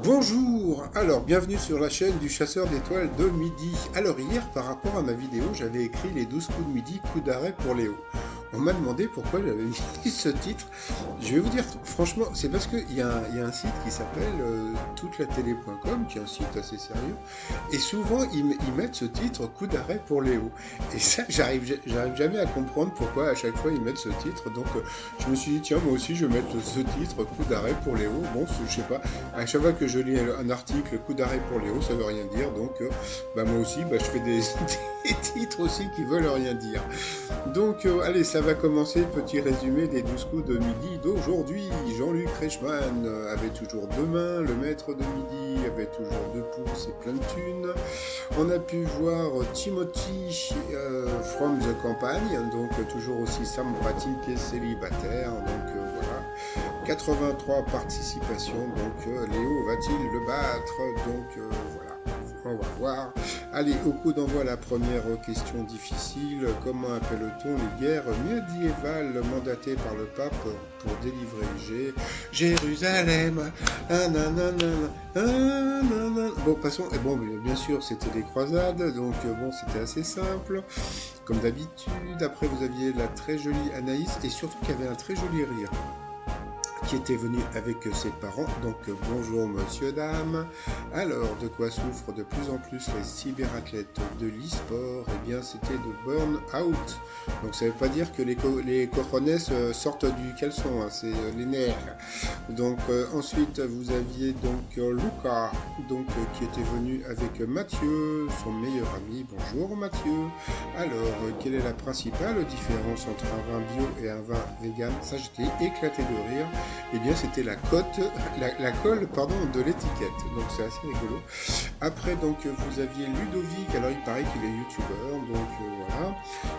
Bonjour, alors bienvenue sur la chaîne du chasseur d'étoiles de midi. Alors hier par rapport à ma vidéo j'avais écrit les 12 coups de midi, coup d'arrêt pour Léo. On m'a demandé pourquoi j'avais mis ce titre. Je vais vous dire franchement c'est parce qu'il y a un site qui s'appelle toutelatélé.com qui est un site assez sérieux et souvent ils mettent ce titre coup d'arrêt pour Léo. Et ça j'arrive jamais à comprendre pourquoi à chaque fois ils mettent ce titre. Donc je me suis dit tiens moi aussi je vais mettre ce titre coup d'arrêt pour Léo. Bon je sais pas. À chaque fois que je lis un article, coup d'arrêt pour Léo, ça veut rien dire. Donc, moi aussi, je fais des titres aussi qui veulent rien dire. Donc, allez, ça va commencer. Petit résumé des 12 coups de midi d'aujourd'hui. Jean-Luc Reichmann avait toujours deux mains. Le maître de midi avait toujours deux pouces et plein de thunes. On a pu voir Timothy from the campagne. Donc, toujours aussi sympathique et célibataire. Donc, voilà. 83 participations, donc Léo va-t-il le battre? Donc voilà, on va voir. Allez, au coup d'envoi, la première question difficile. Comment appelle-t-on les guerres médiévales mandatées par le pape pour délivrer Jérusalem? Bon, passons. Et bon, bien sûr, c'était des croisades, donc bon, c'était assez simple. Comme d'habitude, après vous aviez la très jolie Anaïs et surtout qu'il y avait un très joli rire qui était venu avec ses parents. Donc bonjour monsieur, dame. Alors, de quoi souffrent de plus en plus les cyberathlètes de l'e-sport? Eh bien, c'était de burn-out. Donc ça ne veut pas dire que les cojones sortent du caleçon, hein, c'est les nerfs. Donc ensuite, vous aviez donc Luca, donc qui était venu avec Mathieu, son meilleur ami. Bonjour Mathieu. Alors, quelle est la principale différence entre un vin bio et un vin vegan? Ça, j'étais éclaté de rire. Eh bien, c'était la colle, pardon, de l'étiquette. Donc, c'est assez rigolo. Après, donc, vous aviez Ludovic. Alors, il paraît qu'il est youtubeur, donc voilà,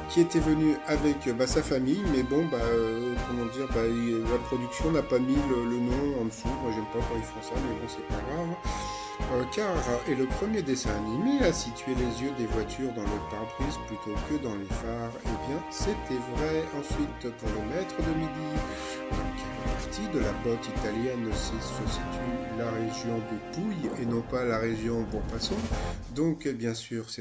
qui était venu avec sa famille, mais bon, comment dire, la production n'a pas mis le nom en dessous. Moi, j'aime pas quand ils font ça, mais bon, c'est pas grave. Car est le premier dessin animé à situer les yeux des voitures dans le pare-brise plutôt que dans les phares. Eh bien, c'était vrai. Ensuite, pour le maître de midi, dans quelle partie de la botte italienne se situe la région des Pouilles et non pas la région Bon Passons? Donc, bien sûr, c'est